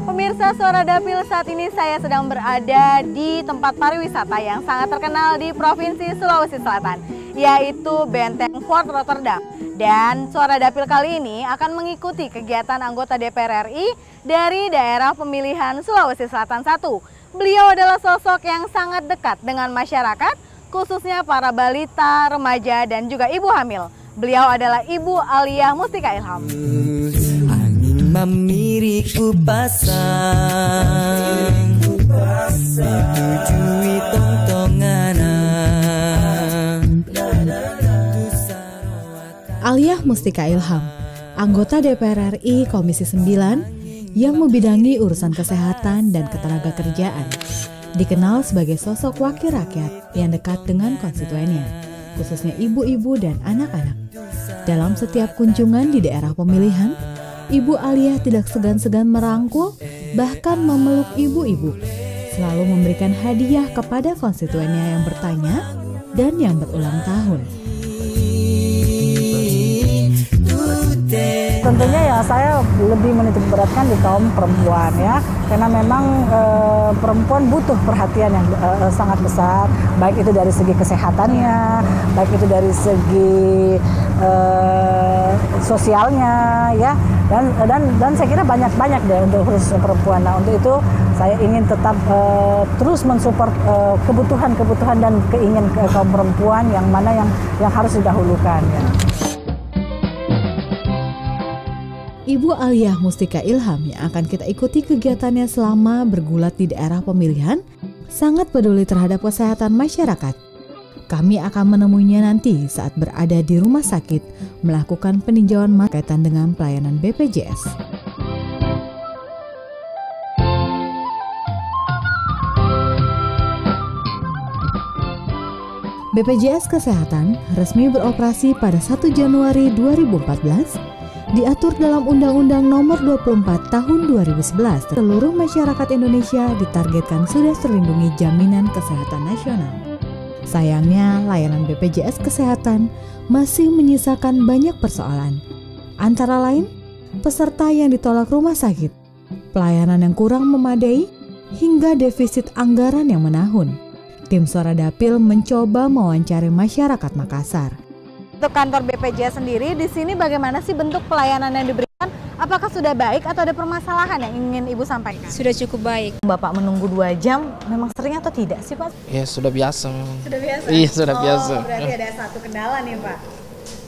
Pemirsa Suara Dapil, saat ini saya sedang berada di tempat pariwisata yang sangat terkenal di Provinsi Sulawesi Selatan, yaitu Benteng Fort Rotterdam. Dan Suara Dapil kali ini akan mengikuti kegiatan anggota DPR RI dari daerah pemilihan Sulawesi Selatan 1. Beliau adalah sosok yang sangat dekat dengan masyarakat, khususnya para balita, remaja, dan juga ibu hamil. Beliau adalah Ibu Aliyah Mustika Ilham. Mamiriku pasang ditujui tongtongana. Aliyah Mustika Ilham, anggota DPR RI Komisi 9 yang membidangi urusan kesehatan dan ketenagakerjaan. Dikenal sebagai sosok wakil rakyat yang dekat dengan konstituennya, khususnya ibu-ibu dan anak-anak. Dalam setiap kunjungan di daerah pemilihan, Ibu Aliyah tidak segan-segan merangkul, bahkan memeluk ibu-ibu, selalu memberikan hadiah kepada konstituennya yang bertanya dan yang berulang tahun. Tentunya ya saya lebih menitik beratkan di kaum perempuan ya, karena memang perempuan butuh perhatian yang sangat besar, baik itu dari segi kesehatannya, baik itu dari segi sosialnya ya, dan saya kira banyak deh untuk khusus perempuan. Nah, untuk itu saya ingin tetap terus mensupport kebutuhan dan keinginan kaum perempuan yang mana yang harus didahulukan ya. Ibu Aliyah Mustika Ilham yang akan kita ikuti kegiatannya selama bergulat di daerah pemilihan sangat peduli terhadap kesehatan masyarakat. Kami akan menemuinya nanti saat berada di rumah sakit melakukan peninjauan berkaitan dengan pelayanan BPJS. BPJS Kesehatan resmi beroperasi pada 1 Januari 2014, diatur dalam Undang-Undang Nomor 24 Tahun 2011. Seluruh masyarakat Indonesia ditargetkan sudah terlindungi jaminan kesehatan nasional. Sayangnya, layanan BPJS Kesehatan masih menyisakan banyak persoalan. Antara lain, peserta yang ditolak rumah sakit, pelayanan yang kurang memadai, hingga defisit anggaran yang menahun. Tim Suara Dapil mencoba mewawancari masyarakat Makassar. Untuk kantor BPJS sendiri, di sini bagaimana sih bentuk pelayanan yang diberikan? Apakah sudah baik atau ada permasalahan yang ingin Ibu sampaikan? Sudah cukup baik. Bapak menunggu 2 jam, memang sering atau tidak sih Pak? Ya sudah biasa memang. Sudah biasa? Iya sudah biasa. Berarti ada satu kendala nih Pak?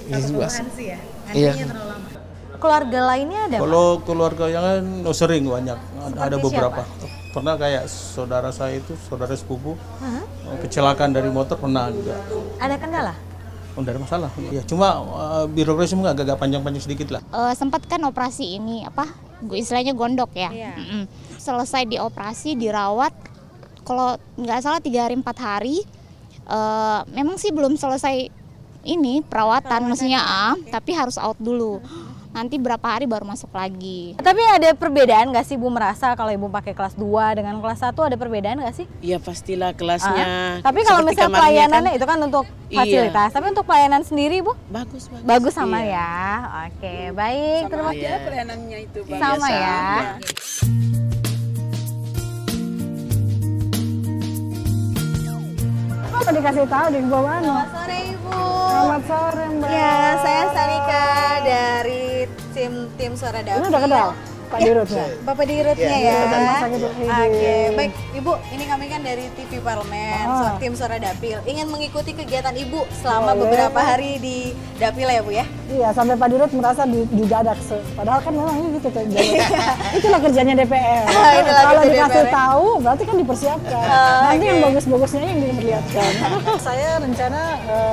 Satu keluhan sih ya? Iya. Terlalu lama. Keluarga lainnya ada Kalau keluarga yang lain sering banyak, ada beberapa. Siapa? Pernah kayak saudara saya itu, saudara sepupu, kecelakaan dari motor pernah juga. Ada kendala? Tidak ada masalah. Ya, cuma birokrasi mungkin agak panjang-panjang sedikit lah. Sempat kan operasi ini istilahnya gondok ya. Iya. Selesai dioperasi, dirawat, kalau nggak salah 3 hari 4 hari. Memang sih belum selesai ini perawatan maksudnya tapi harus out dulu. Nanti berapa hari baru masuk lagi. Tapi ada perbedaan nggak sih Ibu merasa kalau Ibu pakai kelas 2 dengan kelas 1 ada perbedaan nggak sih? Iya pastilah kelasnya. Tapi kalau misalnya pelayanannya kan, itu kan untuk fasilitas. Iya. Tapi untuk pelayanan sendiri Bu? Bagus. Bagus sama iya. ya. Oke, baik. Sama Terima aja pelayanannya itu. Sama ya. Apa dikasih tahu di bawah mana? Selamat sore Ibu. Selamat sore Mbak. Ya, saya Salika dari tim Suara Dapil. Ini udah kenal Pak Dirutnya? Bapak Dirutnya ya. Oke, baik Ibu, ini kami kan dari TV Parlemen, tim Suara Dapil. Ingin mengikuti kegiatan Ibu selama beberapa hari di Dapil ya Bu ya? Iya, sampai Pak Dirut merasa didadak. Padahal kan memang ini gitu. Itulah kerjanya DPR. Kalau dikasih tahu, berarti kan dipersiapkan. Nanti yang bagus-bagusnya yang diperlihatkan. Saya rencana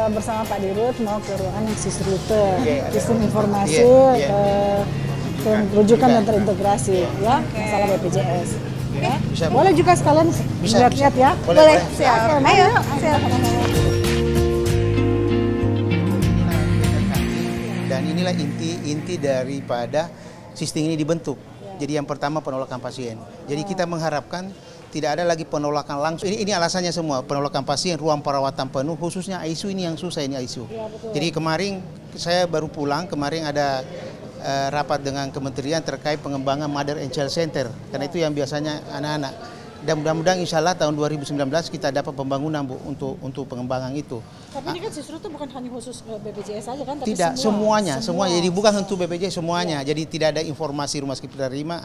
bersama Pak Dirut mau ke ruangan Sisrute, sistem informasi, rujukan dan terintegrasi ya, masalah BPJS. Bisa. Boleh juga sekalian Bisa, lihat-lihat ya. Boleh, siap. Oke, Ayo, mari. siap. Dan inilah inti daripada sistem ini dibentuk. Jadi yang pertama penolakan pasien. Jadi kita mengharapkan tidak ada lagi penolakan langsung. Ini alasannya semua, penolakan pasien, ruang perawatan penuh, khususnya ICU ini yang susah ini ICU. Jadi kemarin saya baru pulang, kemarin ada rapat dengan kementerian terkait pengembangan Mother and Child Center. Karena itu yang biasanya anak-anak. Dan mudah-mudahan insya Allah tahun 2019 kita dapat pembangunan Bu untuk pengembangan itu. Tapi ini kan Sisru itu bukan hanya khusus BPJS saja kan, tapi Tidak, semuanya. Jadi bukan untuk BPJS semuanya. Jadi tidak ada informasi rumah sakit penerima.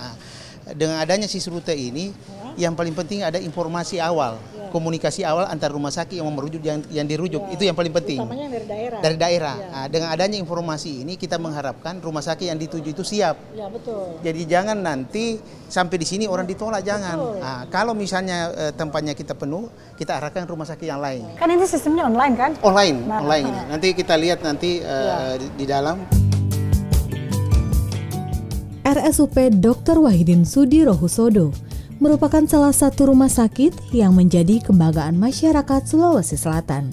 Dengan adanya Sisrute ini, yang paling penting ada informasi awal, komunikasi awal antar rumah sakit yang merujuk yang dirujuk, itu yang paling penting. Utamanya yang dari daerah. Dari daerah. Nah, dengan adanya informasi ini kita mengharapkan rumah sakit yang dituju itu siap. Ya, betul. Jadi jangan nanti sampai di sini orang ditolak, jangan. Nah, kalau misalnya tempatnya kita penuh, kita arahkan rumah sakit yang lain. Kan ini sistemnya online kan? Online ini. Nanti kita lihat nanti di dalam. RSUP Dr. Wahidin Sudirohusodo merupakan salah satu rumah sakit yang menjadi kebanggaan masyarakat Sulawesi Selatan.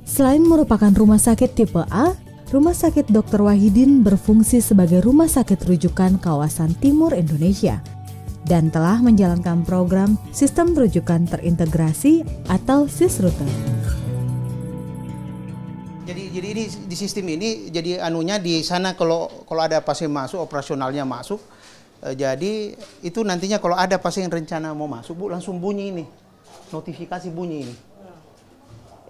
Selain merupakan rumah sakit tipe A, Rumah Sakit Dr. Wahidin berfungsi sebagai rumah sakit rujukan kawasan Timur Indonesia dan telah menjalankan program Sistem Rujukan Terintegrasi atau Sisrute. Jadi ini di sistem ini jadi anunya di sana kalau ada pasien masuk operasionalnya masuk, jadi itu nantinya kalau ada pasien rencana mau masuk Bu langsung bunyi ini, notifikasi bunyi ini.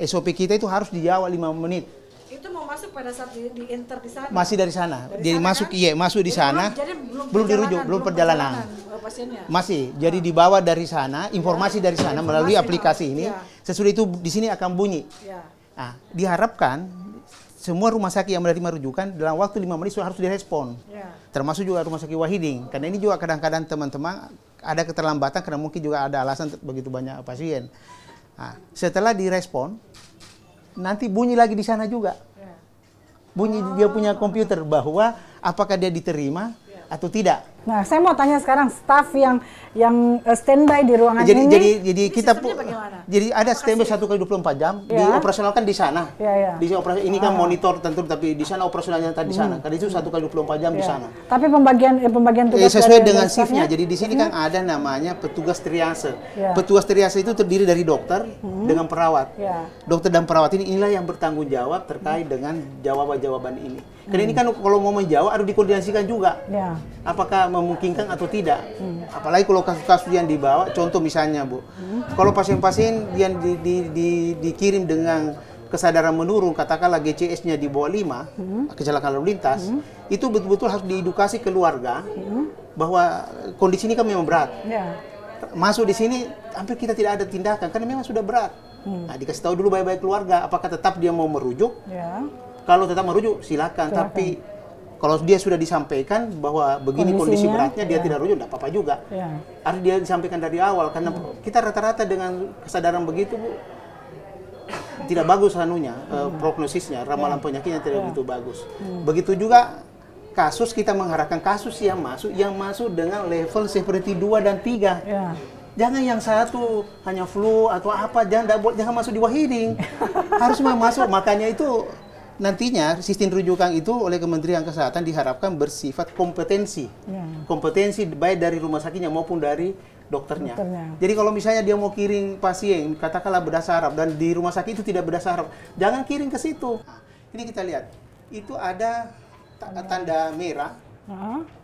SOP kita itu harus dijawab 5 menit. Itu mau masuk pada saat di enter di sana. Masih dari sana. Jadi sana, masuk kan? iya masuk di sana. Jadi belum dirujuk, belum perjalanan. Pasiennya. Masih. Jadi dibawa dari sana, informasi dari sana melalui aplikasi ini. Sesudah itu di sini akan bunyi. Nah, diharapkan semua rumah sakit yang menerima rujukan dalam waktu 5 menit sudah harus direspon. Termasuk juga rumah sakit Wahidin. Karena ini juga kadang-kadang teman-teman ada keterlambatan karena mungkin juga ada alasan begitu banyak pasien. Nah, setelah direspon, nanti bunyi lagi di sana juga. Bunyi dia punya komputer bahwa apakah dia diterima atau tidak. Nah, saya mau tanya sekarang staf yang standby di ruangan ini. Jadi kita jadi ada standby 1x24 jam, dioperasionalkan di sana. Di operasi ini kan monitor tentu, tapi di sana operasionalnya tadi di sana. Karena itu 1x24 jam di sana. Tapi pembagian tugas sesuai dengan shiftnya. Jadi di sini kan ada namanya petugas triase. Petugas triase itu terdiri dari dokter dengan perawat. Dokter dan perawat inilah yang bertanggung jawab terkait dengan jawaban-jawaban ini. Karena ini kan kalau mau menjawab harus dikoordinasikan juga. Apakah memungkinkan atau tidak. Apalagi kalau kasus-kasus yang dibawa, contoh misalnya Bu, kalau pasien-pasien yang dikirim dengan kesadaran menurun, katakanlah GCS-nya di bawah 5, kecelakaan lalu lintas, itu betul-betul harus diedukasi keluarga bahwa kondisi ini kan memang berat. Masuk di sini, hampir kita tidak ada tindakan, karena memang sudah berat. Nah, dikasih tahu dulu baik-baik keluarga, apakah tetap dia mau merujuk? Kalau tetap merujuk, silakan. Tapi kalau dia sudah disampaikan bahwa begini kondisi beratnya, dia tidak rujuk, tidak apa-apa juga. Harus dia disampaikan dari awal, karena kita rata-rata dengan kesadaran begitu, Bu, tidak bagus anunya, prognosisnya, ramalan penyakitnya tidak begitu bagus. Begitu juga kasus, kita mengharapkan kasus yang masuk dengan level seperti 2 dan 3. Jangan yang satu hanya flu atau apa, jangan masuk di Wahidin. Harus masuk, makanya itu nantinya sistem rujukan itu oleh Kementerian Kesehatan diharapkan bersifat kompetensi. Kompetensi baik dari rumah sakitnya maupun dari dokternya. Jadi kalau misalnya dia mau kirim pasien, katakanlah berbahasa Arab, dan di rumah sakit itu tidak berbahasa Arab, jangan kirim ke situ. Ini kita lihat, itu ada tanda merah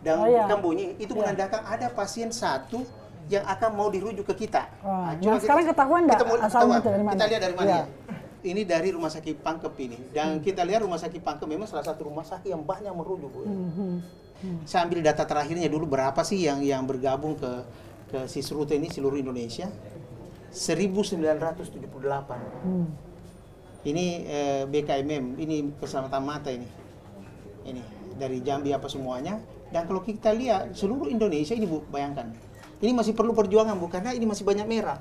dan kan bunyi, itu menandakan ada pasien satu yang akan mau dirujuk ke kita. Nah, sekarang ketahuan nggak asalnya dari mana? Kita lihat dari mana ya? Ini dari Rumah Sakit Pangkep ini. Dan kita lihat Rumah Sakit Pangkep memang salah satu rumah sakit yang banyak merujuk. Saya ambil data terakhirnya dulu, berapa sih yang bergabung ke Sisrute ini seluruh Indonesia? 1978. Ini BKMM, ini keselamatan mata ini. Ini dari Jambi apa semuanya. Dan kalau kita lihat seluruh Indonesia ini Bu, bayangkan. Ini masih perlu perjuangan Bu, karena ini masih banyak merah.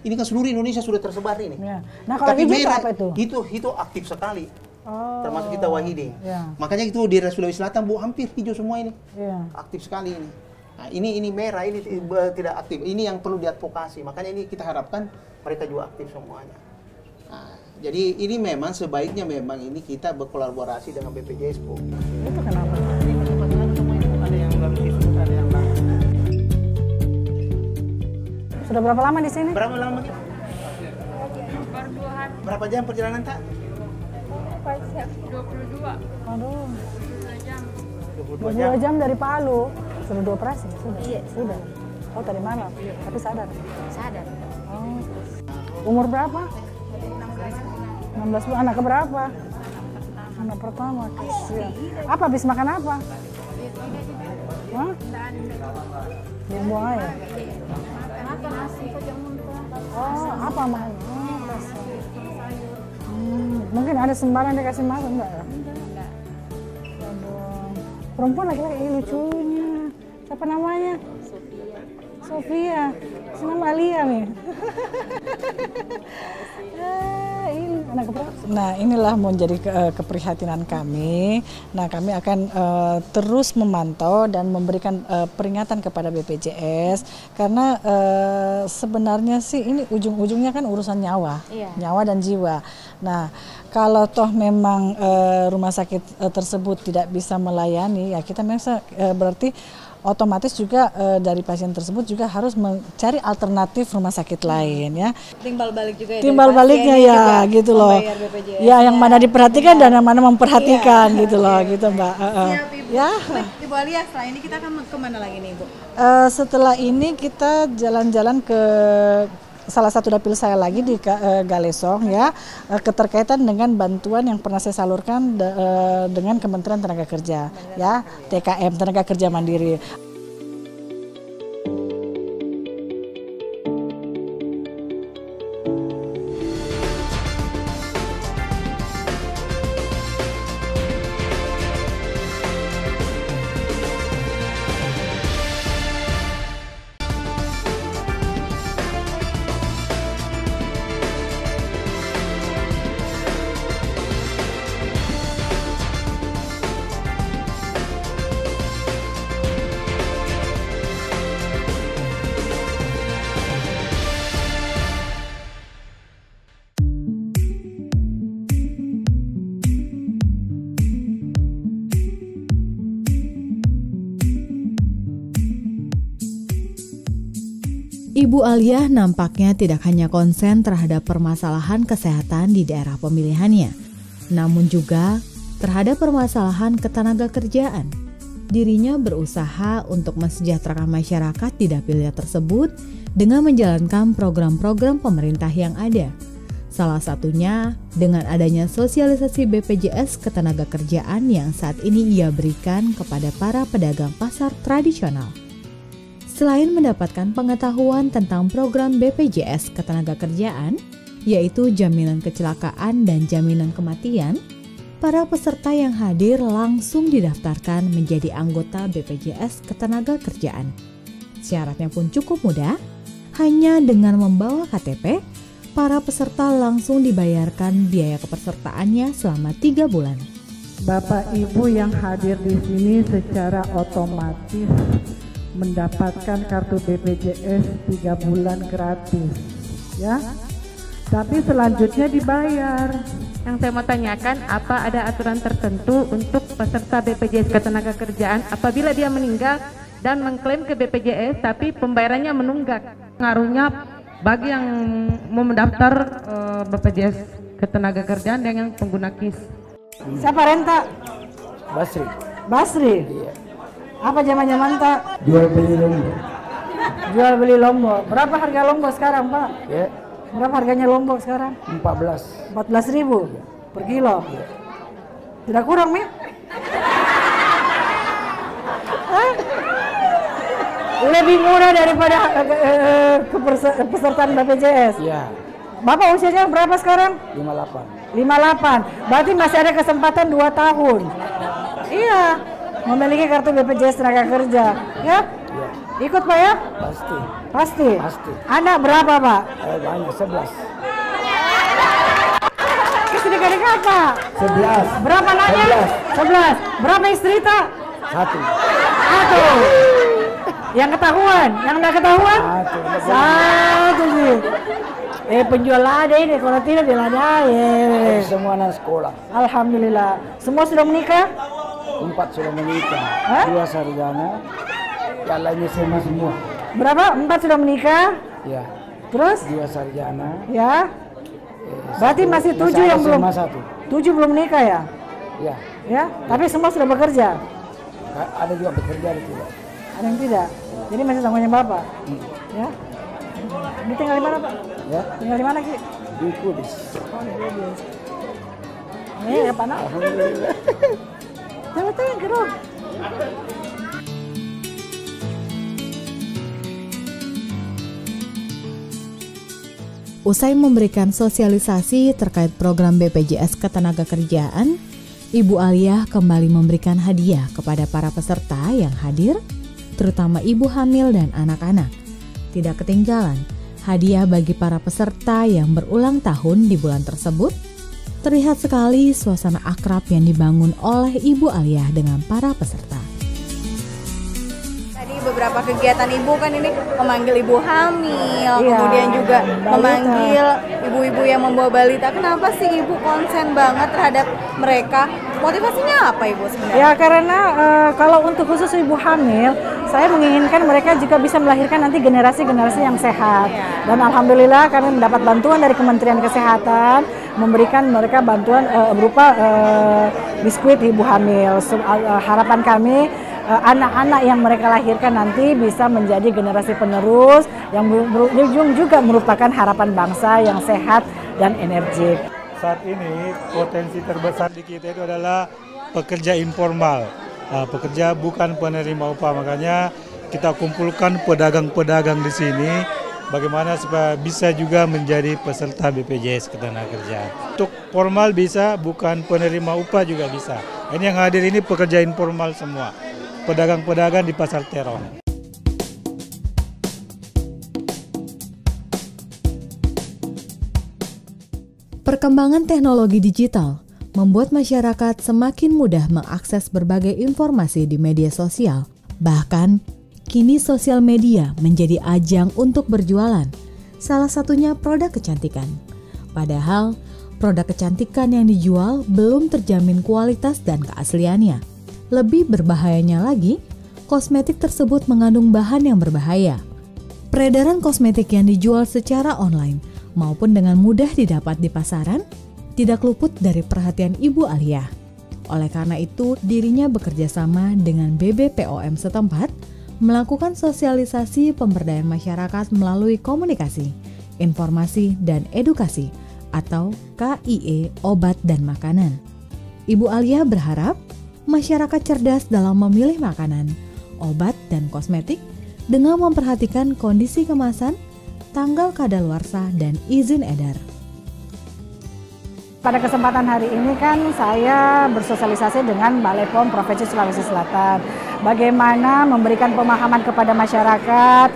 Ini kan seluruh Indonesia sudah tersebar ini. Nah, kalau tapi hijau merah apa itu? Itu aktif sekali. Termasuk kita Wahidin. Makanya itu di Sulawesi Selatan Bu, hampir hijau semua ini. Aktif sekali ini. Nah, ini merah, ini tidak aktif. Ini yang perlu diadvokasi. Makanya ini kita harapkan mereka juga aktif semuanya. Nah, jadi ini memang sebaiknya memang ini kita berkolaborasi dengan BPJS, Bu. Itu kenapa? Ada yang belum disebut, ada yang belum. Sudah berapa lama di sini? Berapa lama? Berapa jam perjalanan, Tak? 22. Aduh. 22 2 jam dari Palu. Sudah dioperasi? Sudah? Iya. Sudah. Oh, tadi malam? Tapi sadar? Sadar. Oh. Umur berapa? 16 bulan. Anak keberapa? Anak pertama. Kasihan. Apa habis makan apa? Hah? Dibuang aja? Oh, apa makan? Mungkin ada sembarang dia kasih makan, enggak ya? Aduh. Perempuan laki-laki lucunya. Siapa namanya? Sofia. Si nama Alia nih. Ini anak keberapa? Nah, inilah mau jadi keprihatinan kami. Nah, kami akan terus memantau dan memberikan peringatan kepada BPJS karena sebenarnya sih ini ujung-ujungnya kan urusan nyawa, nyawa dan jiwa. Nah, kalau toh memang rumah sakit tersebut tidak bisa melayani, ya kita memang berarti otomatis juga dari pasien tersebut juga harus mencari alternatif rumah sakit lain ya. Timbal balik juga ya. Timbal baliknya ya gitu loh. Ya yang mana diperhatikan dan yang mana memperhatikan gitu loh gitu Mbak. Siap, Ibu. Ya. Ibu Alia, setelah ini kita akan kemana lagi nih Ibu? Setelah ini kita jalan-jalan ke salah satu dapil saya lagi di Galesong ya, keterkaitan dengan bantuan yang pernah saya salurkan dengan Kementerian Tenaga Kerja ya, TKM Tenaga Kerja Mandiri. Ibu Alia nampaknya tidak hanya konsen terhadap permasalahan kesehatan di daerah pemilihannya, namun juga terhadap permasalahan ketenagakerjaan. Dirinya berusaha untuk mensejahterakan masyarakat di dapilnya tersebut dengan menjalankan program-program pemerintah yang ada. Salah satunya dengan adanya sosialisasi BPJS Ketenagakerjaan yang saat ini ia berikan kepada para pedagang pasar tradisional. Selain mendapatkan pengetahuan tentang program BPJS Ketenagakerjaan, yaitu jaminan kecelakaan dan jaminan kematian, para peserta yang hadir langsung didaftarkan menjadi anggota BPJS Ketenagakerjaan. Syaratnya pun cukup mudah, hanya dengan membawa KTP, para peserta langsung dibayarkan biaya kepesertaannya selama 3 bulan. Bapak Ibu yang hadir di sini secara otomatis mendapatkan kartu BPJS 3 bulan gratis ya, tapi selanjutnya dibayar. Yang saya mau tanyakan, apa ada aturan tertentu untuk peserta BPJS Ketenagakerjaan apabila dia meninggal dan mengklaim ke BPJS tapi pembayarannya menunggak, pengaruhnya bagi yang mau mendaftar BPJS Ketenagakerjaan dengan pengguna KIS? Siapa Renta? Basri. Basri? Iya. Apa zaman-zaman tak? Jual beli lombo. Jual beli lombo. Berapa harga lombo sekarang Pak? Ya. Berapa harganya lombok sekarang? 14.000 per kilo. Ya. Tidak kurang, Mi? Lebih murah daripada kepesertaan BPJS. Iya. Bapak usianya berapa sekarang? 58. 58. Berarti masih ada kesempatan 2 tahun. Iya. Memiliki kartu BPJS Tenaga Kerja. Ya? Iya. Ikut Pak ya? Pasti. Pasti? Pasti. Anak berapa Pak? Banyak, 11. Istri dekat Pak? 11. Berapa anaknya? 11. Berapa istri tak? 1. Yang ketahuan, yang nggak ketahuan? Satu sih. Penjual ada ini, kalau tidak dia ada. Semua anak sekolah. Alhamdulillah. Semua sudah menikah? 4 sudah menikah. 2 sarjana. Yang lainnya SMA semua. Berapa? 4 sudah menikah? Ya. Terus? 2 sarjana. Ya. Berarti masih 7 yang belum. 7 belum menikah ya? Ya. Ya. Tapi semua sudah bekerja. Ada juga bekerja ada tidak. Ada yang tidak. Jadi masih tanggungan Bapak. Ya. Ini tinggal di mana, Pak? Ya. Tinggal di mana, Ki? Di Kudus. Oh, di Kudus. Ini ya, Pak. Alhamdulillah. Jangan geruk. Usai memberikan sosialisasi terkait program BPJS Ketenagakerjaan, Ibu Aliyah kembali memberikan hadiah kepada para peserta yang hadir, terutama ibu hamil dan anak-anak. Tidak ketinggalan, hadiah bagi para peserta yang berulang tahun di bulan tersebut. Terlihat sekali suasana akrab yang dibangun oleh Ibu Aliyah dengan para peserta. Beberapa kegiatan ibu kan ini memanggil ibu hamil, kemudian juga memanggil ibu-ibu yang membawa balita. Kenapa sih ibu konsen banget terhadap mereka? Motivasinya apa ibu sebenarnya? Ya karena kalau untuk khusus ibu hamil, saya menginginkan mereka juga bisa melahirkan nanti generasi-generasi yang sehat. Dan alhamdulillah kami mendapat bantuan dari Kementerian Kesehatan, memberikan mereka bantuan berupa biskuit ibu hamil. Harapan kami anak-anak yang mereka lahirkan nanti bisa menjadi generasi penerus yang berujung juga merupakan harapan bangsa yang sehat dan energik. Saat ini potensi terbesar di kita itu adalah pekerja informal, pekerja bukan penerima upah. Makanya kita kumpulkan pedagang-pedagang di sini, bagaimana supaya bisa juga menjadi peserta BPJS Ketenagakerjaan. Untuk formal bisa, bukan penerima upah juga bisa. Ini yang hadir ini pekerja informal semua. Pedagang-pedagang di Pasar Terong. Perkembangan teknologi digital membuat masyarakat semakin mudah mengakses berbagai informasi di media sosial. Bahkan, kini sosial media menjadi ajang untuk berjualan, salah satunya produk kecantikan. Padahal, produk kecantikan yang dijual belum terjamin kualitas dan keasliannya. Lebih berbahayanya lagi, kosmetik tersebut mengandung bahan yang berbahaya. Peredaran kosmetik yang dijual secara online maupun dengan mudah didapat di pasaran tidak luput dari perhatian Ibu Aliyah. Oleh karena itu, dirinya bekerja sama dengan BBPOM setempat melakukan sosialisasi pemberdayaan masyarakat melalui komunikasi, informasi, dan edukasi atau KIE obat dan makanan. Ibu Aliyah berharap masyarakat cerdas dalam memilih makanan, obat, dan kosmetik dengan memperhatikan kondisi kemasan, tanggal kadaluarsa, dan izin edar. Pada kesempatan hari ini kan saya bersosialisasi dengan Balai POM Provinsi Sulawesi Selatan. Bagaimana memberikan pemahaman kepada masyarakat,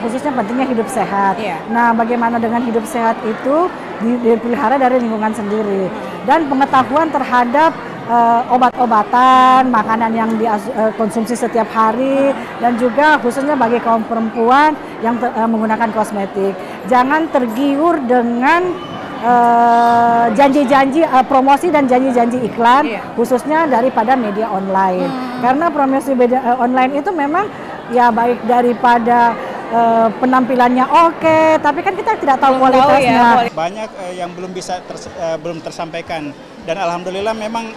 khususnya pentingnya hidup sehat. Nah, bagaimana dengan hidup sehat itu dipelihara dari lingkungan sendiri. Dan pengetahuan terhadap obat-obatan, makanan yang dikonsumsi setiap hari, dan juga khususnya bagi kaum perempuan yang menggunakan kosmetik. Jangan tergiur dengan janji-janji promosi dan janji-janji iklan, khususnya daripada media online. Karena promosi media online itu memang ya baik daripada penampilannya oke, tapi kan kita tidak tahu kualitasnya. Banyak yang belum tersampaikan, dan alhamdulillah memang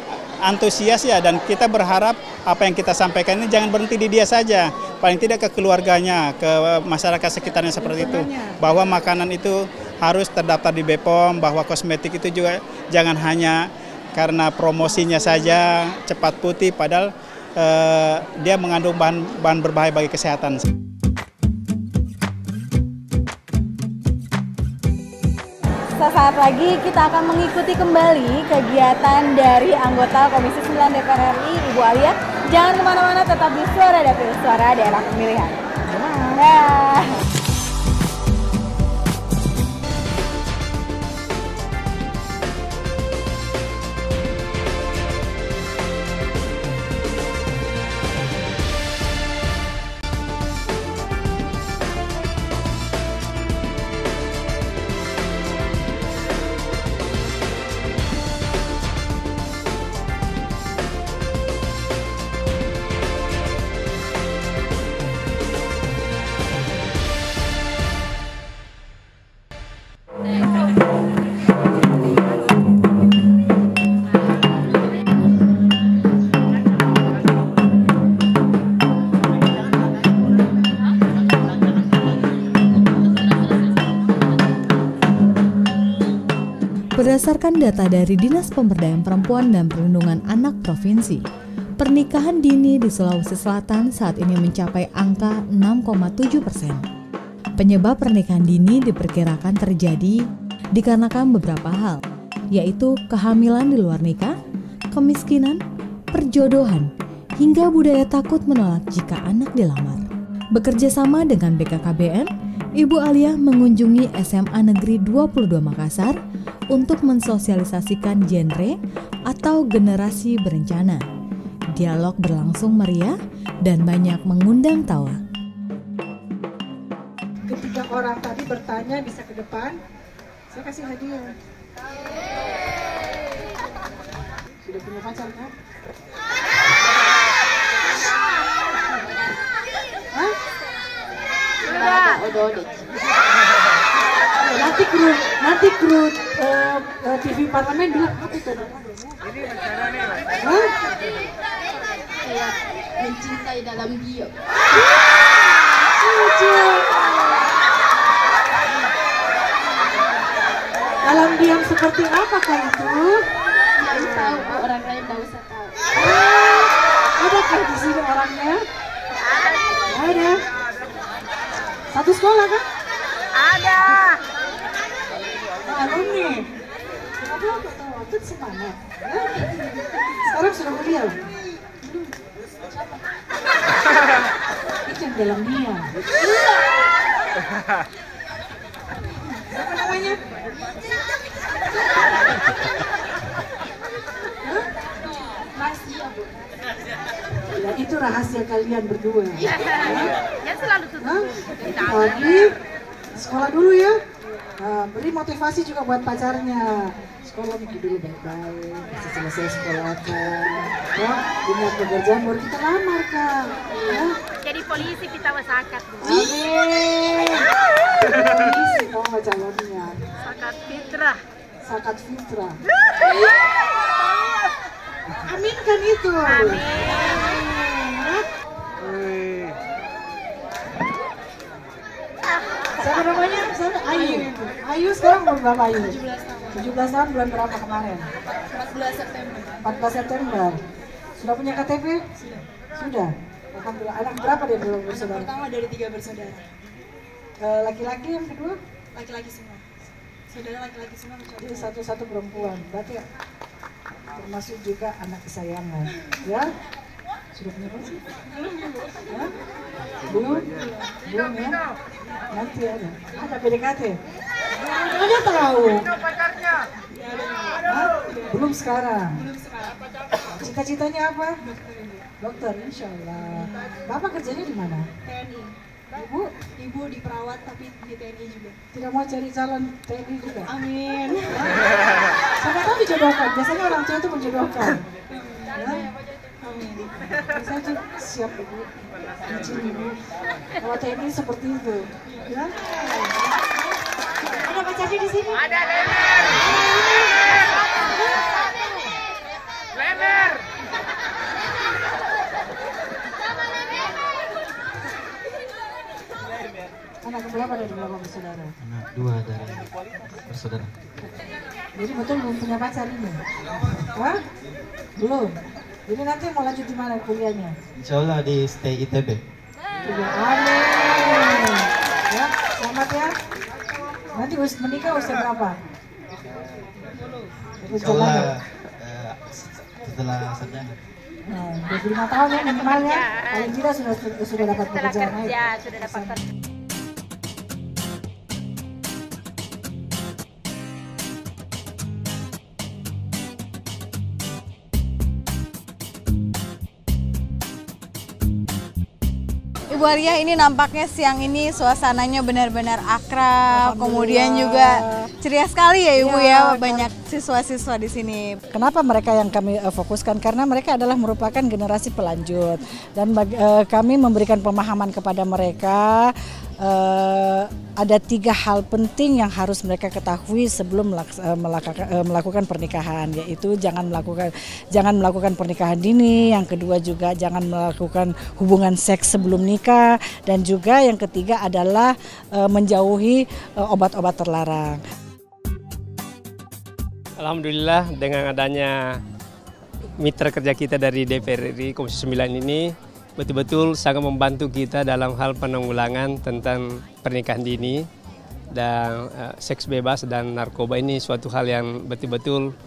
antusias ya, dan kita berharap apa yang kita sampaikan ini jangan berhenti di dia saja, paling tidak ke keluarganya, ke masyarakat sekitarnya seperti itu, bahwa makanan itu harus terdaftar di BPOM, bahwa kosmetik itu juga jangan hanya karena promosinya saja cepat putih, padahal dia mengandung bahan berbahaya bagi kesehatan. Sesaat lagi kita akan mengikuti kembali kegiatan dari anggota Komisi 9 DPR RI, Ibu Aliyah. Jangan kemana-mana, tetap di Suara Dapil, Suara Daerah Pemilihan. Berdasarkan data dari Dinas Pemberdayaan Perempuan dan Perlindungan Anak Provinsi, pernikahan dini di Sulawesi Selatan saat ini mencapai angka 6,7%. Penyebab pernikahan dini diperkirakan terjadi dikarenakan beberapa hal, yaitu kehamilan di luar nikah, kemiskinan, perjodohan, hingga budaya takut menolak jika anak dilamar. Bekerja sama dengan BKKBN, Ibu Alia mengunjungi SMA Negeri 22 Makassar untuk mensosialisasikan genre atau generasi berencana. Dialog berlangsung meriah dan banyak mengundang tawa. Ketiga orang tadi bertanya bisa ke depan, saya kasih hadiah. Sudah punya pacar kan? Hah? Sudah. Nanti kru TV Parlemen bilang apa itu? Hah? Mencintai dalam diam. Dalam diam seperti apa kah itu? Yang tahu, orang lain tidak usah tahu. Adakah di sini orangnya? Ada. Satu sekolah kan? Ada. Alumni. Kenapa nggak tahu? Itu semangat. Sekarang sudah kuliah. Itu yang dalam diam. Siapa namanya? Rahasia, Bu. Ya, itu rahasia kalian berdua. Ya selalu tutup. Pagi sekolah dulu ya. Beri motivasi juga buat pacarnya. Sekolah dulu baik-baik, bisa selesai sekolahkan. Ya, punya pekerjaan baru kita lamar kan. Ya. Jadi polisi kita wasakat, Bu. Amin. Polisi mau calonnya. Sakat fitrah. Sakat fitrah. Amin kan itu. Amin. Siapa namanya? Ayu. Ayu sekarang umur berapa Ayu? 17 tahun bulan berapa kemarin? 14 September. 14 September. Sudah punya KTP? Sudah. Alhamdulillah. Anak berapa dia bersaudara? Pertama dari 3 bersaudara. Laki-laki, yang kedua? Laki-laki semua. Saudara laki-laki semua. Jadi satu-satu perempuan. Berarti termasuk juga anak kesayangan. Ya? Sudah punya pacar? Ya? Belum? Belum ya? Nanti ada. Ada PDKT? Ada tahu? Hah? Belum sekarang? Cita-citanya apa? Dokter, insya Allah. Bapak kerjanya di mana? TNI. Ibu? Ibu di perawat tapi di TNI juga. Tidak mau cari calon TNI juga? Amin. Siapa tahu dijodohkan. Biasanya orang tua itu menjodohkan. Ya? Amin. Saya tuh siap Ibu. Izin Ibu. Kalau TNI seperti itu. Ya? Ada pacarnya di sini? Ada Lemer. Lemer. Anak berapa dari berapa bersaudara? Anak 2 dari bersaudara. Jadi betul belum punya pacar ini? Hah? Belum? Jadi nanti mau lanjut di mana kuliahnya? Insya Allah di stay ITB. Amin. Ya, selamat ya. Nanti menikah usia berapa? Insya Allah setelah sarjana. Nah, 25 tahun ya minimal ya. Paling tidak sudah dapat pekerjaan. Sudah dapat kerja. Ibu Alia, ini nampaknya siang ini suasananya benar-benar akrab, kemudian juga ceria sekali ya Ibu ya, banyak siswa-siswa di sini. Kenapa mereka yang kami fokuskan? Karena mereka adalah merupakan generasi pelanjut dan kami memberikan pemahaman kepada mereka. Ada 3 hal penting yang harus mereka ketahui sebelum melakukan pernikahan, yaitu jangan melakukan pernikahan dini, yang kedua juga jangan melakukan hubungan seks sebelum nikah, dan juga yang ketiga adalah menjauhi obat-obat terlarang. Alhamdulillah dengan adanya mitra kerja kita dari DPR RI Komisi 9 ini betul-betul sangat membantu kita dalam hal penanggulangan tentang pernikahan dini dan seks bebas dan narkoba. Ini suatu hal yang betul-betul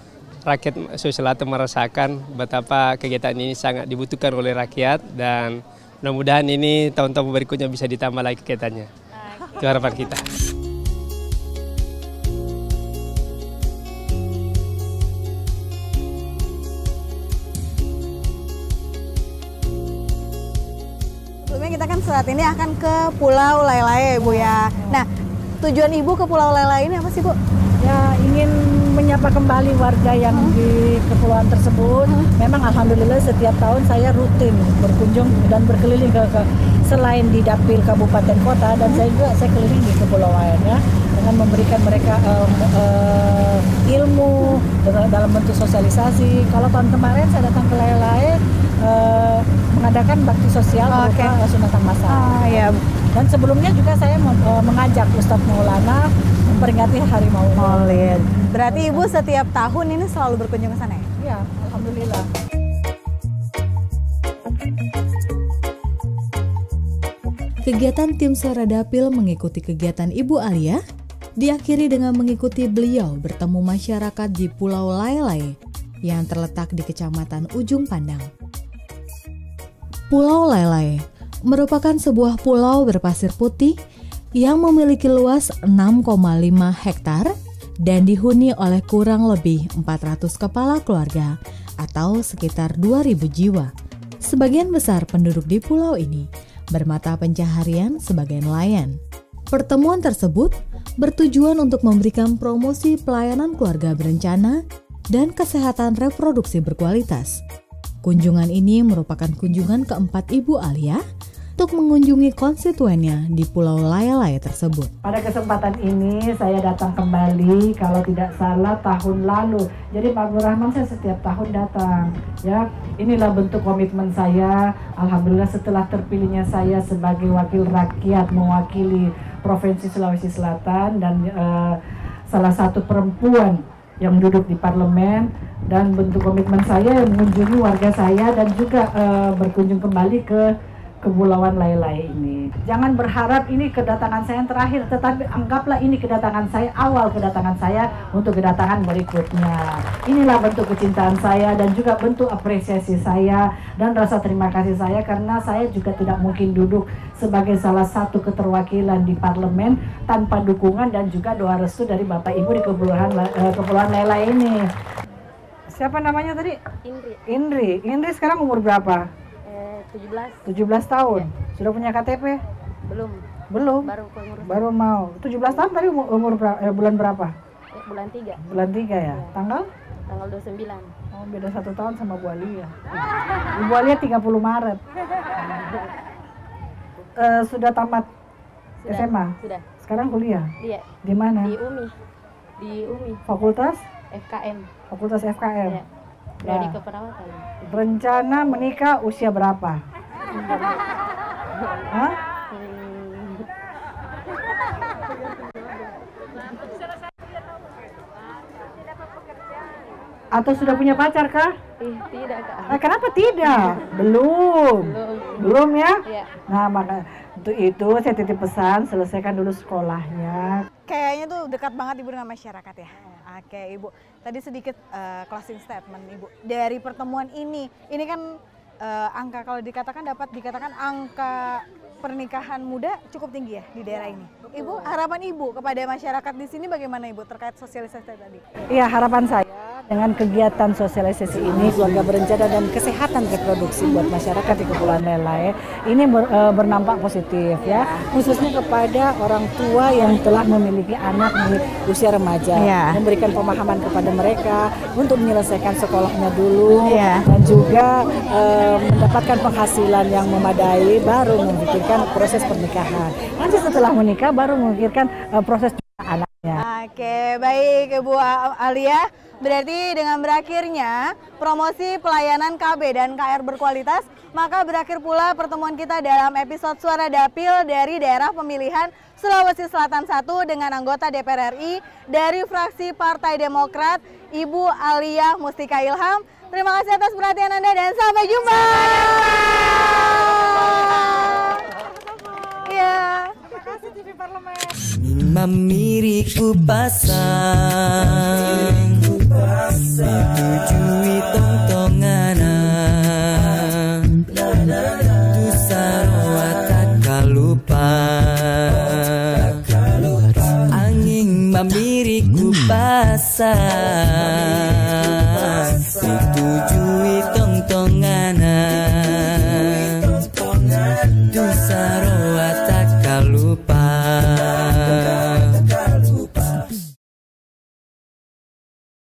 rakyat Sulawesi Selatan merasakan betapa kegiatan ini sangat dibutuhkan oleh rakyat, dan mudah-mudahan ini tahun-tahun berikutnya bisa ditambah lagi kegiatannya. Itu harapan kita. Sebelumnya kita kan saat ini akan ke Pulau Lelai, Bu ya. Nah, tujuan Ibu ke Pulau Lelai ini apa sih, Bu? Ya, ingin menyapa kembali warga yang di kepulauan tersebut. Memang alhamdulillah setiap tahun saya rutin berkunjung dan berkeliling ke selain di dapil kabupaten kota, dan saya keliling di kepulauan ya, dengan memberikan mereka ilmu dalam bentuk sosialisasi. Kalau tahun kemarin saya datang ke Lelai mengadakan bakti sosial berupa sunatan masal. Ya. Dan sebelumnya juga saya mengajak Ustadz Maulana memperingati Hari Maulid. Berarti Ibu setiap tahun ini selalu berkunjung ke sana ya? Iya, alhamdulillah. Kegiatan tim Suara Dapil mengikuti kegiatan Ibu Alia diakhiri dengan mengikuti beliau bertemu masyarakat di Pulau Lelai yang terletak di Kecamatan Ujung Pandang. Pulau Lelai merupakan sebuah pulau berpasir putih yang memiliki luas 6,5 hektar dan dihuni oleh kurang lebih 400 kepala keluarga atau sekitar 2.000 jiwa. Sebagian besar penduduk di pulau ini bermata pencaharian sebagai nelayan. Pertemuan tersebut bertujuan untuk memberikan promosi pelayanan keluarga berencana dan kesehatan reproduksi berkualitas. Kunjungan ini merupakan kunjungan keempat Ibu Alia untuk mengunjungi konstituennya di Pulau Lelai tersebut. Pada kesempatan ini saya datang kembali, kalau tidak salah tahun lalu. Jadi Pak Abdul Rahman saya setiap tahun datang. Ya, inilah bentuk komitmen saya. Alhamdulillah setelah terpilihnya saya sebagai wakil rakyat mewakili Provinsi Sulawesi Selatan dan salah satu perempuan yang duduk di parlemen, dan bentuk komitmen saya mengunjungi warga saya dan juga berkunjung kembali ke Kepulauan Lelai ini. Jangan berharap ini kedatangan saya yang terakhir, tetapi anggaplah ini kedatangan saya, awal kedatangan saya untuk kedatangan berikutnya. Inilah bentuk kecintaan saya dan juga bentuk apresiasi saya dan rasa terima kasih saya, karena saya juga tidak mungkin duduk sebagai salah satu keterwakilan di parlemen tanpa dukungan dan juga doa restu dari Bapak Ibu di Kepulauan Lelai ini. Siapa namanya tadi? Indri. Indri sekarang umur berapa? 17 tahun. Ya. Sudah punya KTP? Belum. Baru mau. 17 tahun tadi umur bulan berapa? Bulan 3. Bulan 3 ya. Tanggal 29. Oh, beda 1 tahun sama Bu Alia. Ibu Alia 30 Maret. Sudah tamat SMA? Sudah. Sekarang kuliah? Iya. Di mana? Di UMI. Fakultas? FKM. Fakultas FKM. Iya. Dari keperawatan. Rencana menikah usia berapa? Hah? Atau sudah punya pacar kah? Tidak, Kak. Kenapa tidak? Belum ya? Iya. Nah, maka untuk itu saya titip pesan, selesaikan dulu sekolahnya. Kayaknya tuh dekat banget Ibu dengan masyarakat ya. Oke Ibu, tadi sedikit closing statement Ibu. Dari pertemuan ini kan angka, kalau dapat dikatakan angka pernikahan muda cukup tinggi ya di daerah ini. Ibu, harapan Ibu kepada masyarakat di sini bagaimana Ibu terkait sosialisasi tadi? Iya, harapan saya dengan kegiatan sosialisasi ini, keluarga berencana dan kesehatan reproduksi buat masyarakat di Kepulauan Lelai ini bernampak positif ya, khususnya kepada orang tua yang telah memiliki anak di usia remaja, memberikan pemahaman kepada mereka untuk menyelesaikan sekolahnya dulu dan juga mendapatkan penghasilan yang memadai, baru memikirkan proses pernikahan. Nanti setelah menikah baru memikirkan proses anaknya. Oke, baik Ibu Alia. Berarti dengan berakhirnya promosi pelayanan KB dan KR berkualitas, maka berakhir pula pertemuan kita dalam episode Suara Dapil dari daerah pemilihan Sulawesi Selatan 1 dengan anggota DPR RI dari fraksi Partai Demokrat, Ibu Alia Mustika Ilham. Terima kasih atas perhatian Anda dan sampai jumpa. Ya. Terima kasih TV Parlemen. Mamiriku pasang ditujui tongtongana tu sarwa tak kalupa angin mamiriku pasang dituju